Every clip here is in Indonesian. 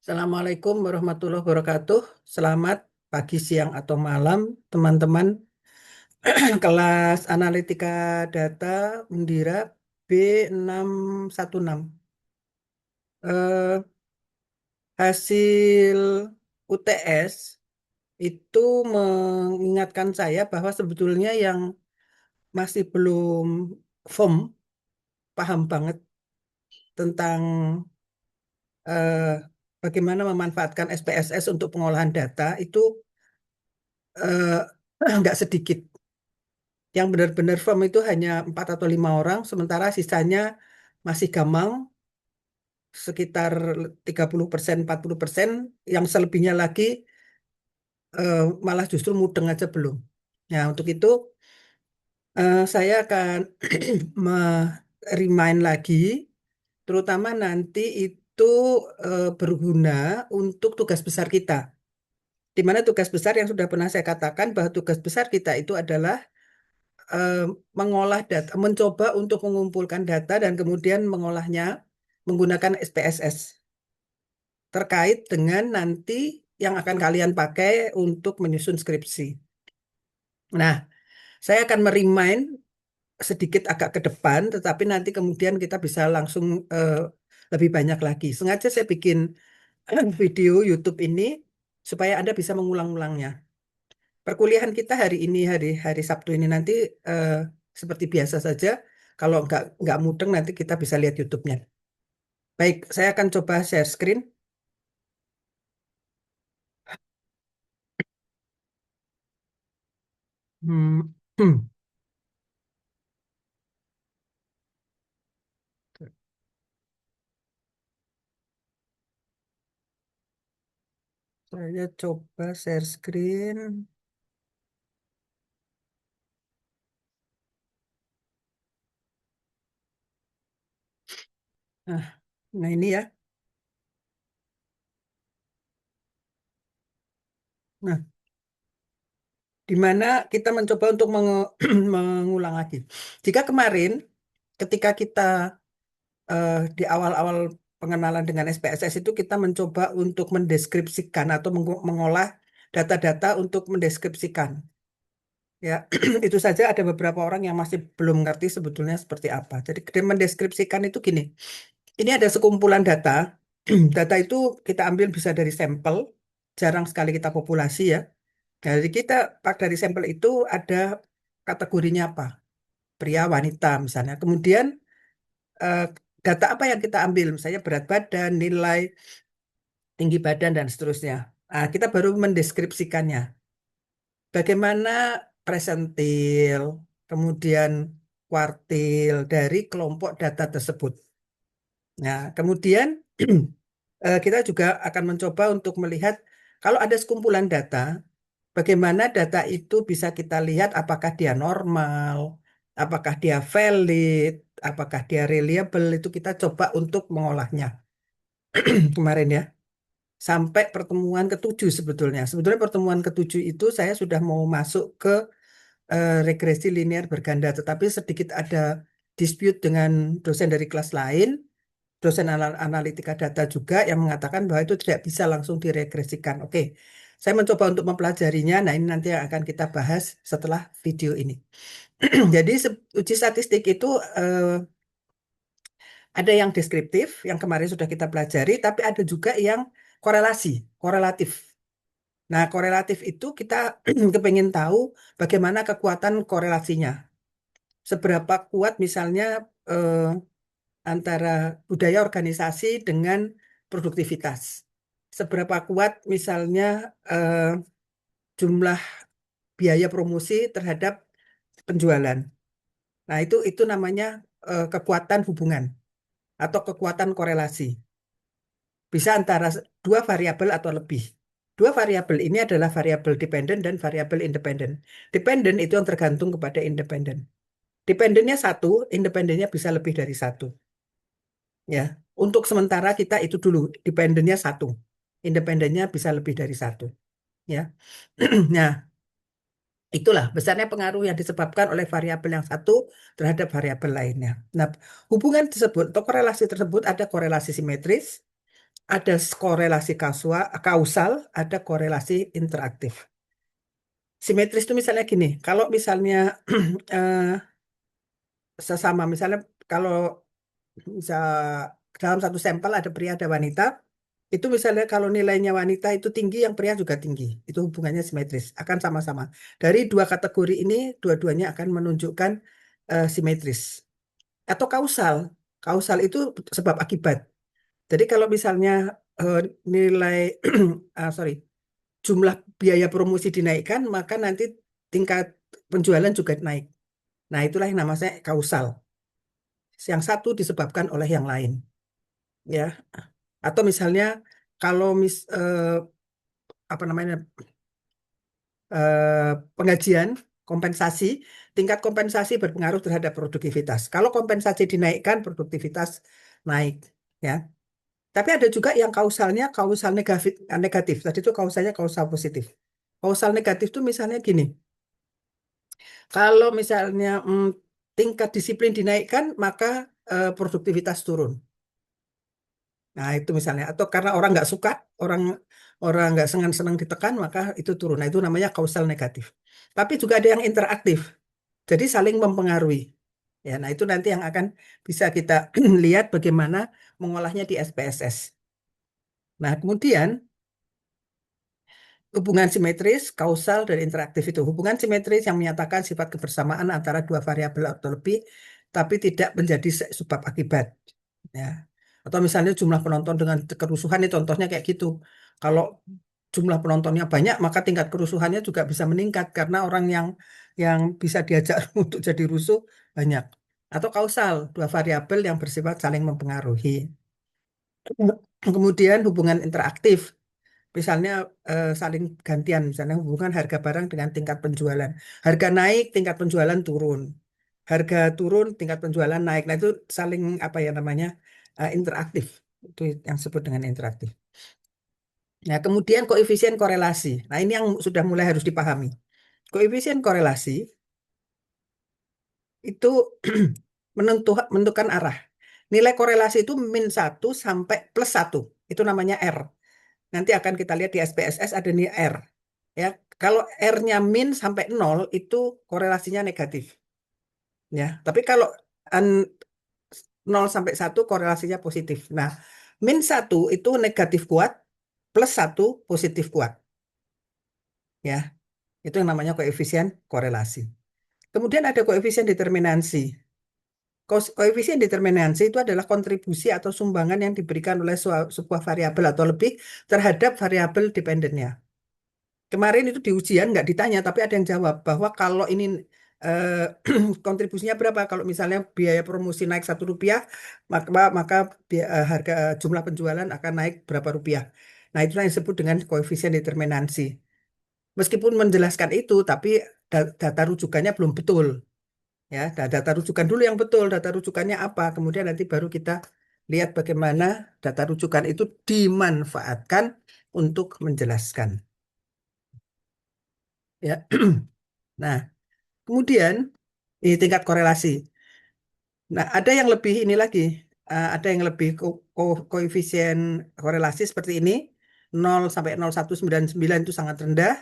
Assalamualaikum warahmatullahi wabarakatuh. Selamat pagi, siang, atau malam, teman-teman. Kelas Analitika Data Undira B616. Eh, Hasil UTS itu mengingatkan saya bahwa sebetulnya yang masih belum firm, paham banget tentang eh, bagaimana memanfaatkan SPSS untuk pengolahan data itu nggak sedikit. Yang benar-benar firm itu hanya 4 atau 5 orang, sementara sisanya masih gamang, sekitar 30%, 40%, yang selebihnya lagi malah justru mudeng aja belum. Nah, untuk itu saya akan remind lagi, terutama nanti itu berguna untuk tugas besar kita. Di mana tugas besar yang sudah pernah saya katakan bahwa tugas besar kita itu adalah eh, mengolah data, mencoba untuk mengumpulkan data dan kemudian mengolahnya menggunakan SPSS terkait dengan nanti yang akan kalian pakai untuk menyusun skripsi. Nah, saya akan merimain sedikit agak ke depan, tetapi nanti kemudian kita bisa langsung eh, lebih banyak lagi. Sengaja saya bikin video YouTube ini supaya Anda bisa mengulang-ulangnya. Perkuliahan kita hari ini, hari Sabtu ini nanti eh, seperti biasa saja. Kalau nggak mudeng nanti kita bisa lihat YouTube-nya. Baik, saya akan coba share screen. Hmm, Saya coba share screen. Nah, nah ini ya. Nah, di mana kita mencoba untuk mengulang lagi. Jika kemarin ketika kita di awal-awal pengenalan dengan SPSS itu kita mencoba untuk mendeskripsikan atau mengolah data-data untuk mendeskripsikan. Ya, itu saja ada beberapa orang yang masih belum ngerti sebetulnya seperti apa. Jadi mendeskripsikan itu gini. Ini ada sekumpulan data. Data itu kita ambil bisa dari sampel. Jarang sekali kita populasi ya. Jadi kita dari sampel itu ada kategorinya apa? Pria, wanita misalnya. Kemudian eh, data apa yang kita ambil? Misalnya berat badan, nilai tinggi badan dan seterusnya. Nah, kita baru mendeskripsikannya. Bagaimana presentil, kemudian kuartil dari kelompok data tersebut. Nah, kemudian kita juga akan mencoba untuk melihat kalau ada sekumpulan data, bagaimana data itu bisa kita lihat apakah dia normal, apakah dia valid, apakah dia reliable, itu kita coba untuk mengolahnya kemarin ya. Sampai pertemuan ketujuh sebetulnya. Sebetulnya pertemuan ketujuh itu saya sudah mau masuk ke regresi linear berganda, tetapi sedikit ada dispute dengan dosen dari kelas lain, dosen analitika data juga yang mengatakan bahwa itu tidak bisa langsung diregresikan. Oke, saya mencoba untuk mempelajarinya. Nah, ini nanti yang akan kita bahas setelah video ini. Jadi uji statistik itu ada yang deskriptif, yang kemarin sudah kita pelajari, tapi ada juga yang korelatif. Nah, korelatif itu kita kepengen tahu bagaimana kekuatan korelasinya. Seberapa kuat misalnya antara budaya organisasi dengan produktivitas. Seberapa kuat misalnya jumlah biaya promosi terhadap penjualan. Nah, itu namanya kekuatan hubungan atau kekuatan korelasi. Bisa antara dua variabel atau lebih. Dua variabel ini adalah variabel dependen dan variabel independen. Dependen itu yang tergantung kepada independen. Dependennya satu, independennya bisa lebih dari satu. Ya, untuk sementara kita itu dulu dependennya satu, independennya bisa lebih dari satu. Ya, nah itulah besarnya pengaruh yang disebabkan oleh variabel yang satu terhadap variabel lainnya. Nah, hubungan tersebut atau korelasi tersebut ada korelasi simetris, ada korelasi kausal, ada korelasi interaktif. Simetris itu misalnya gini, kalau misalnya eh, sesama, misalnya kalau bisa dalam satu sampel ada pria ada wanita, itu misalnya kalau nilainya wanita itu tinggi, yang pria juga tinggi, itu hubungannya simetris, akan sama-sama. Dari dua kategori ini, dua-duanya akan menunjukkan simetris. Atau kausal, kausal itu sebab akibat. Jadi kalau misalnya eh, nilai, sorry, jumlah biaya promosi dinaikkan, maka nanti tingkat penjualan juga naik. Nah, itulah yang namanya kausal. Yang satu disebabkan oleh yang lain, ya. Atau misalnya kalau apa namanya pengajian kompensasi, tingkat kompensasi berpengaruh terhadap produktivitas. Kalau kompensasi dinaikkan, produktivitas naik, ya. Tapi ada juga yang kausalnya kausal negatif, negatif. Tadi itu kausalnya kausal positif. Kausal negatif itu misalnya gini, kalau misalnya tingkat disiplin dinaikkan, maka produktivitas turun. Nah, itu misalnya. Atau karena orang nggak suka, orang orang nggak senang-senang ditekan, maka itu turun. Nah, itu namanya kausal negatif. Tapi juga ada yang interaktif. Jadi saling mempengaruhi. Ya, nah itu nanti yang akan bisa kita lihat bagaimana mengolahnya di SPSS. Nah, kemudian hubungan simetris, kausal, dan interaktif itu. Hubungan simetris yang menyatakan sifat kebersamaan antara dua variabel atau lebih, tapi tidak menjadi sebab akibat. Ya. Atau misalnya jumlah penonton dengan kerusuhan, ini contohnya kayak gitu. Kalau jumlah penontonnya banyak, maka tingkat kerusuhannya juga bisa meningkat karena orang yang bisa diajak untuk jadi rusuh banyak. Atau kausal, dua variabel yang bersifat saling mempengaruhi. Kemudian hubungan interaktif. Misalnya saling gantian, misalnya hubungan harga barang dengan tingkat penjualan. Harga naik, tingkat penjualan turun. Harga turun, tingkat penjualan naik. Nah itu saling apa ya namanya interaktif. Itu yang disebut dengan interaktif. Nah kemudian koefisien korelasi. Nah ini yang sudah mulai harus dipahami. Koefisien korelasi itu menentukan arah. Nilai korelasi itu -1 sampai +1. Itu namanya R. Nanti akan kita lihat di SPSS ada nih R. Ya, kalau R-nya min sampai 0 itu korelasinya negatif. Ya, tapi kalau an- 0 sampai 1 korelasinya positif. Nah, -1 itu negatif kuat, +1 positif kuat. Ya, itu yang namanya koefisien korelasi. Kemudian ada koefisien determinansi. Koefisien determinansi itu adalah kontribusi atau sumbangan yang diberikan oleh sebuah variabel atau lebih terhadap variabel dependennya. Kemarin itu di ujian nggak ditanya, tapi ada yang jawab bahwa kalau ini eh, kontribusinya berapa? Kalau misalnya biaya promosi naik Rp1, maka harga jumlah penjualan akan naik berapa rupiah. Nah, itulah yang disebut dengan koefisien determinansi. Meskipun menjelaskan itu, tapi data rujukannya belum betul. Ya, data rujukan dulu yang betul. Data rujukannya apa? Kemudian nanti baru kita lihat bagaimana data rujukan itu dimanfaatkan untuk menjelaskan. Ya. Nah, kemudian ini tingkat korelasi. Nah, ada yang lebih ini lagi. Ada yang lebih koefisien korelasi seperti ini. 0 sampai 0,199 itu sangat rendah.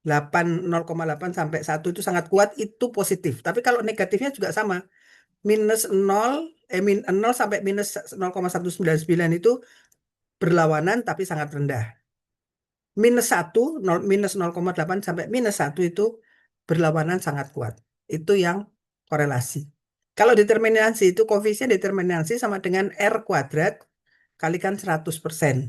0,8 sampai 1 itu sangat kuat, itu positif. Tapi kalau negatifnya juga sama. -0 sampai -1,199 itu berlawanan tapi sangat rendah. -1, -0,8 sampai -1 itu berlawanan sangat kuat. Itu yang korelasi. Kalau determinansi itu koefisien determinansi sama dengan R kuadrat kalikan 100%.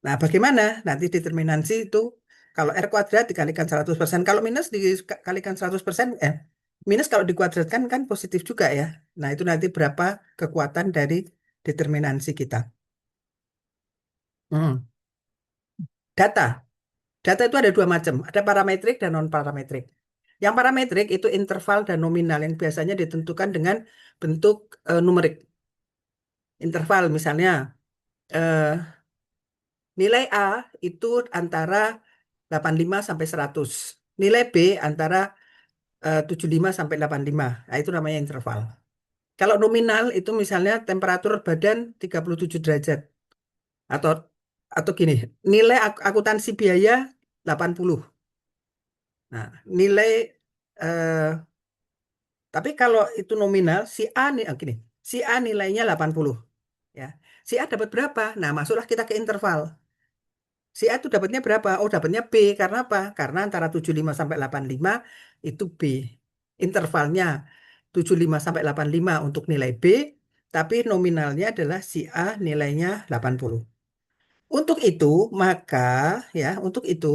Nah, bagaimana? Nanti determinansi itu kalau R kuadrat dikalikan 100%. Kalau minus dikalikan 100%, minus kalau dikuadratkan kan positif juga ya. Nah, itu nanti berapa kekuatan dari determinansi kita. Hmm. Data. Data itu ada dua macam, ada parametrik dan non-parametrik. Yang parametrik itu interval dan nominal yang biasanya ditentukan dengan bentuk numerik. Interval misalnya eh, nilai A itu antara 85 sampai 100. Nilai B antara 75 sampai 85. Nah, itu namanya interval. Kalau nominal itu misalnya temperatur badan 37 derajat. Atau gini, nilai akuntansi biaya 80. Nah, nilai tapi kalau itu nominal si A nih gini, si A nilainya 80 ya. Si A dapat berapa? Nah, masuklah kita ke interval. Si A itu dapatnya berapa? Oh, dapatnya B. Karena apa? Karena antara 75 sampai 85 itu B. Intervalnya 75 sampai 85 untuk nilai B, tapi nominalnya adalah si A nilainya 80. Untuk itu, maka untuk itu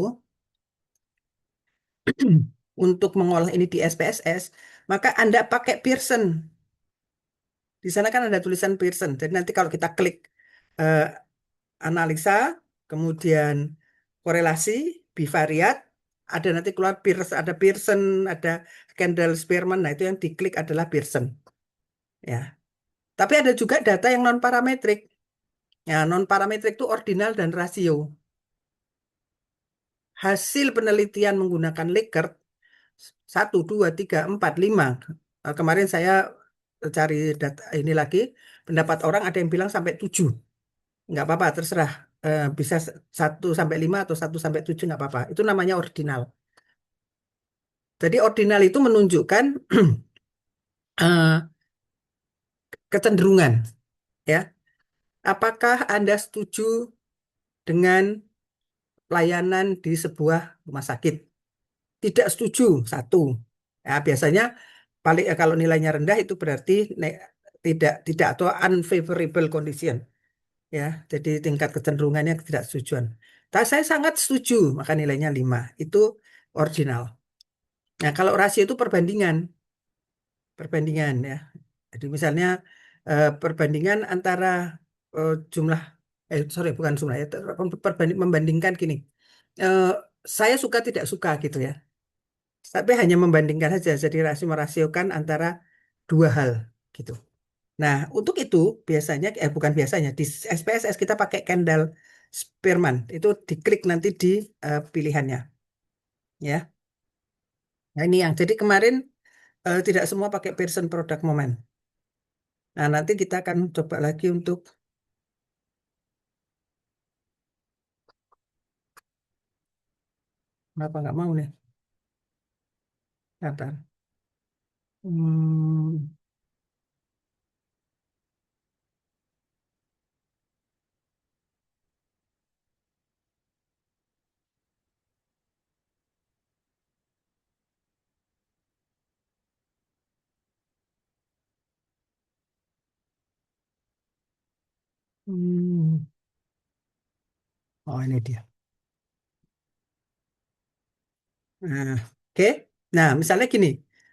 untuk mengolah ini di SPSS, maka Anda pakai Pearson. Di sana kan ada tulisan Pearson. Jadi nanti kalau kita klik eh, analisa, kemudian korelasi, bivariat, ada nanti keluar Pearson, ada Pearson, ada Kendall Spearman. Nah, itu yang diklik adalah Pearson. Ya. Tapi ada juga data yang non parametrik. Ya, non parametrik itu ordinal dan rasio. Hasil penelitian menggunakan Likert 1, 2, 3, 4, 5. Kemarin saya cari data ini lagi, pendapat orang ada yang bilang sampai 7. Nggak apa-apa, terserah. Bisa 1 sampai 5 atau 1 sampai 7 nggak apa-apa. Itu namanya ordinal. Jadi ordinal itu menunjukkan eh, kecenderungan, ya. Apakah Anda setuju dengan pelayanan di sebuah rumah sakit? Tidak setuju, 1. Ya, biasanya paling kalau nilainya rendah itu berarti tidak atau unfavorable condition, ya. Jadi tingkat kecenderungannya ketidaksetujuan. Tapi saya sangat setuju, maka nilainya 5. Itu ordinal. Nah, kalau rasio itu perbandingan, ya. Jadi misalnya perbandingan antara jumlah, sorry bukan jumlah ya, membandingkan gini. Eh, saya suka tidak suka gitu ya. Tapi hanya membandingkan saja, jadi merasiokan antara dua hal gitu. Nah, untuk itu biasanya, bukan biasanya, di SPSS kita pakai Kendall Spearman. Itu diklik nanti di pilihannya. Ya, nah ini yang, jadi kemarin tidak semua pakai Pearson Product Moment. Nah, nanti kita akan coba lagi untuk, kenapa nggak mau nih? Bentar. Hmm, hmm. Oh, ini dia. Nah, oke. Nah, misalnya gini,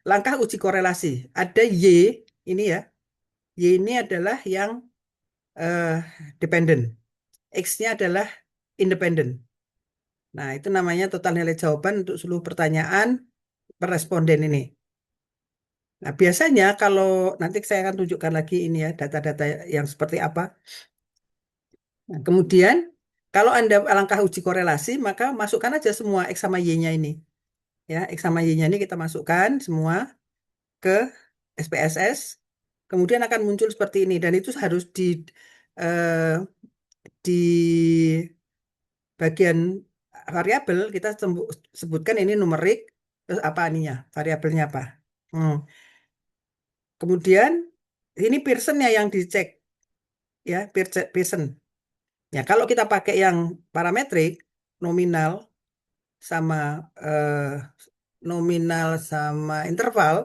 langkah uji korelasi. Ada Y, ini ya. Y ini adalah yang eh, dependent. X-nya adalah independent. Nah, itu namanya total nilai jawaban untuk seluruh pertanyaan per responden ini. Nah, biasanya kalau nanti saya akan tunjukkan lagi ini ya, data-data yang seperti apa. Nah, kemudian, kalau Anda langkah uji korelasi, maka masukkan aja semua X sama Y-nya ini. Ya, X sama Y-nya ini kita masukkan semua ke SPSS. Kemudian akan muncul seperti ini. Dan itu harus eh, di bagian variabel kita sebutkan ini numerik, terus apa ininya, variabelnya apa. Hmm. Kemudian ini Pearson-nya yang dicek, ya, Pearson. Ya, kalau kita pakai yang parametrik, nominal sama eh, interval,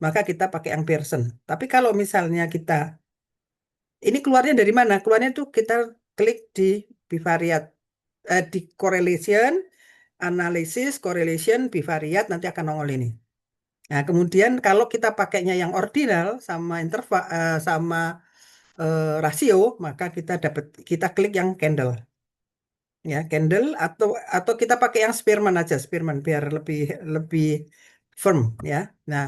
maka kita pakai yang Pearson. Tapi kalau misalnya kita, ini keluarnya dari mana? Keluarnya tuh kita klik di bivariat, di correlation, analisis, correlation, bivariat, nanti akan nongol ini. Nah, kemudian kalau kita pakainya yang ordinal sama interval sama rasio, maka kita klik yang candle, ya, candle, atau kita pakai yang Spearman aja, Spearman biar lebih lebih firm, ya. Nah,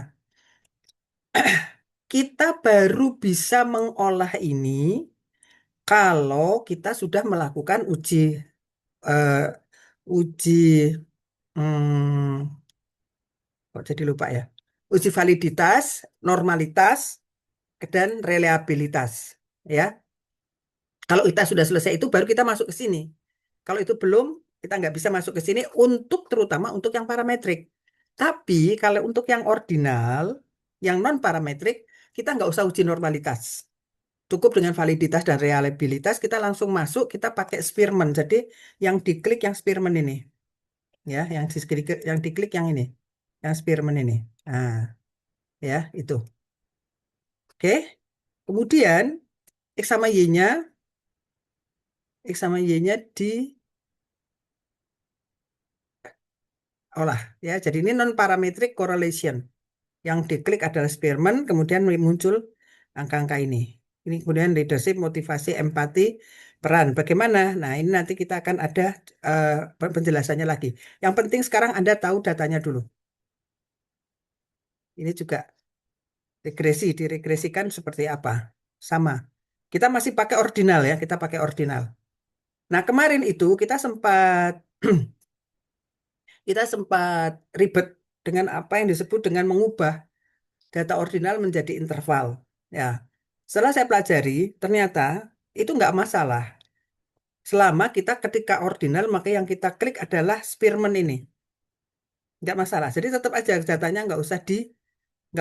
kita baru bisa mengolah ini kalau kita sudah melakukan eh, uji hmm, kok jadi lupa ya. Uji validitas, normalitas, dan reliabilitas. Ya. Kalau kita sudah selesai itu baru kita masuk ke sini. Kalau itu belum, kita nggak bisa masuk ke sini untuk terutama untuk yang parametrik. Tapi kalau untuk yang ordinal, yang non parametrik, kita nggak usah uji normalitas. Cukup dengan validitas dan reliabilitas kita langsung masuk, kita pakai Spearman. Jadi yang diklik yang Spearman ini, ya, yang diklik yang ini, yang Spearman ini. Nah, ya itu. Oke. Kemudian X sama Y-nya, X sama Y-nya diolah, ya. Jadi ini non parametric correlation. Yang diklik adalah Spearman, kemudian muncul angka-angka ini. Ini kemudian leadership, motivasi, empati, peran. Bagaimana? Nah, ini nanti kita akan ada eh, penjelasannya lagi. Yang penting sekarang Anda tahu datanya dulu. Ini juga diregresikan seperti apa? Sama. Kita masih pakai ordinal ya, kita pakai ordinal. Nah, kemarin itu kita sempat ribet dengan apa yang disebut dengan mengubah data ordinal menjadi interval. Ya, setelah saya pelajari, ternyata itu nggak masalah. Selama kita ketika ordinal, maka yang kita klik adalah Spearman ini. Nggak masalah. Jadi tetap aja datanya nggak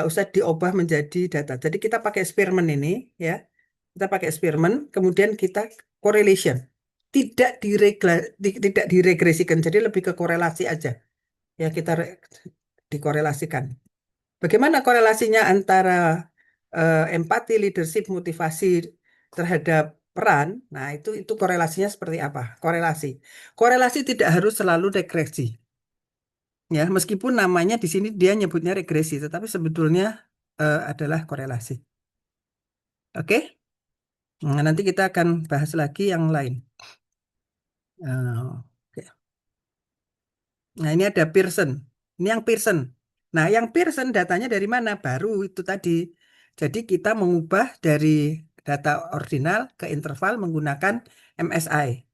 usah diubah menjadi data. Jadi kita pakai Spearman ini, ya. Kita pakai Spearman, kemudian kita correlation. Tidak diregresikan, jadi lebih ke korelasi aja. Ya, kita dikorelasikan. Bagaimana korelasinya antara empati, leadership, motivasi terhadap peran? Nah, itu korelasinya seperti apa? Korelasi. Korelasi tidak harus selalu regresi. Ya, meskipun namanya di sini dia nyebutnya regresi, tetapi sebetulnya adalah korelasi. Oke? Nah, nanti kita akan bahas lagi yang lain. Oke. Nah, ini ada Pearson. Ini yang Pearson. Nah, yang Pearson datanya dari mana? Baru itu tadi. Jadi kita mengubah dari data ordinal ke interval menggunakan MSI,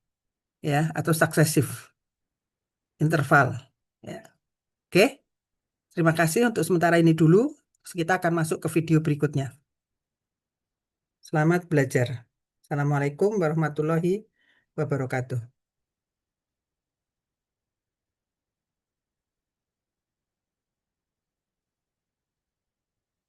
ya, atau successive interval. Ya. Oke, terima kasih untuk sementara ini dulu. Kita akan masuk ke video berikutnya. Selamat belajar. Assalamualaikum warahmatullahi wabarakatuh.